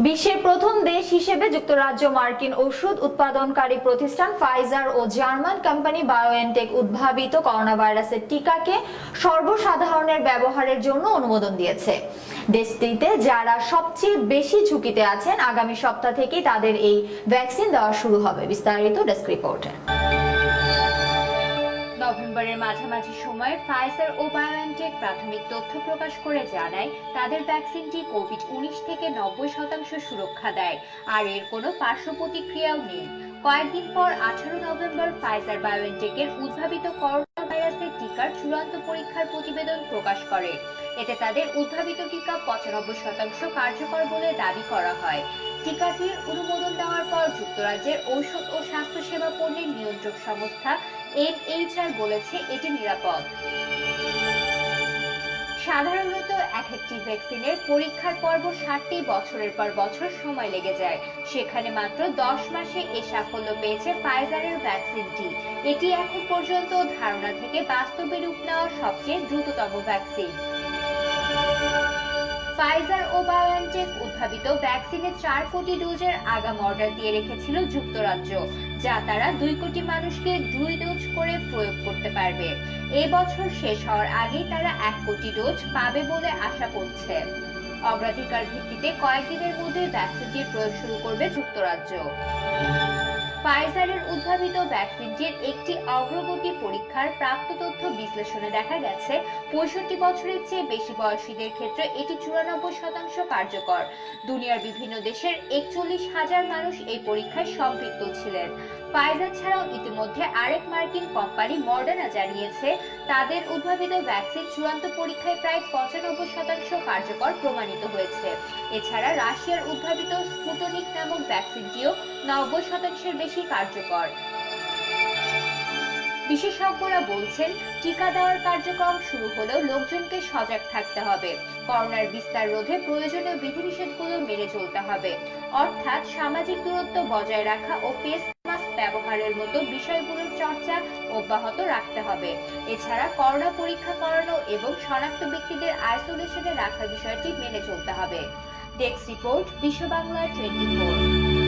বিশ্বের প্রথম দেশ হিসেবে যুক্তরাজ্য মার্কিন ওষুধ উৎপাদনকারী প্রতিষ্ঠান ফাইজার ও জার্মান কোম্পানি বায়োএনটেক উদ্ভাবিত করোনা ভাইরাসের টিকাকে সর্বসাধারণের ব্যবহারের জন্য অনুমোদন দিয়েছে। দেশটিতে যারা সবচেয়ে বেশি ঝুঁকিতে আছেন আগামী সপ্তাহ থেকেই তাদের এই ভ্যাকসিন দেওয়া শুরু হবে। বিস্তারিত ডেস্ক রিপোর্টে। নভেম্বরের মাঝামাঝি সময়ে ফাইজার ও বায়োএনটেক প্রাথমিক তথ্য প্রকাশ করে জানায় তাদের ভ্যাকসিনটি কোভিড-19 থেকে 90% সুরক্ষা দেয় আর এর কোনো পার্শ্ব প্রতিক্রিয়াও নেই। কয়েকদিন পর 18 নভেম্বর ফাইজার বায়োএনটেকের উদ্ভাবিত করোনা ভাইরাসের টিকার চূড়ান্ত পরীক্ষার প্রতিবেদন প্রকাশ করে। এতে তাদের উদ্ভাবিত টিকা 95% কার্যকর বলে দাবি করা হয়। টিকাটির অনুমোদন দেওয়ার পর যুক্তরাজ্যের ঔষধ ও স্বাস্থ্যসেবা পণ্যের নিয়ন্ত্রক সংস্থা NHR বলেছে এটি নিরাপদ। সাধারণত একটি ভ্যাকসিনের পরীক্ষার পর্ব 60টি বছরের পর বছর সময় লেগে যায়, সেখানে মাত্র 10 মাসে এই সাফল্য পেয়েছে ফাইজারের ভ্যাকসিনটি। এটি এখন পর্যন্ত ধারণা থেকে বাস্তবে রূপ নেওয়া সবচেয়ে দ্রুততম ভ্যাকসিন। ফাইজার ও বায়োএনটেক উদ্ভাবিত ভ্যাকসিনে 4 কোটি ডোজের আগাম অর্ডার দিয়ে রেখেছিল যুক্তরাজ্য, যা তারা 2 কোটি মানুষকে 2 ডোজ করে প্রয়োগ করতে পারবে। এই বছর শেষ হওয়ার আগেই তারা 1 কোটি ডোজ পাবে বলে আশা করছে। অগ্রাধিকার ভিত্তিতে কয়েকদিনের মধ্যে ভ্যাকসিনটির প্রয়োগ শুরু করবে যুক্তরাজ্য। ফাইজারের উদ্ভাবিত ভ্যাকসিনটির একটি অগ্রগতি পরীক্ষার প্রাপ্ত তথ্য বিশ্লেষণে দেখা গেছে 65 বছরের চেয়ে বেশি বয়সীদের ক্ষেত্রে এটি 94% কার্যকর। দুনিয়ার বিভিন্ন দেশের 41,000 মানুষ এই পরীক্ষায় সম্পৃক্ত ছিলেন। ফাইজার ছাড়াও ইতিমধ্যে আরেক মার্কিন কোম্পানি মডার্না জানিয়েছে তাদের উদ্ভাবিত ভ্যাকসিন চূড়ান্ত পরীক্ষায় প্রায় 95% কার্যকর প্রমাণিত হয়েছে। এছাড়া রাশিয়ার উদ্ভাবিত স্পুটনিক নামক ভ্যাকসিনটিও 90%-এর বেশি কার্যকর। বিশেষজ্ঞরা বলছেন টিকা দেওয়ার কার্যক্রম শুরু হলেও লোকজনকে সজাগ থাকতে হবে। করোনার বিস্তার রোধে প্রয়োজনীয় বিধিনিষেধগুলো মেনে চলতে হবে, অর্থাৎ সামাজিক দূরত্ব বজায় রাখা ও ফেস মাস্ক ব্যবহারের মতো বিষয়গুলোর চর্চা অব্যাহত রাখতে হবে। এছাড়া করোনা পরীক্ষা করানো এবং শনাক্ত ব্যক্তিদের আইসোলেশনে রাখার বিষয়টি মেনে চলতে হবে। ডেস্ক রিপোর্ট, বিশ্ব বাংলা 24।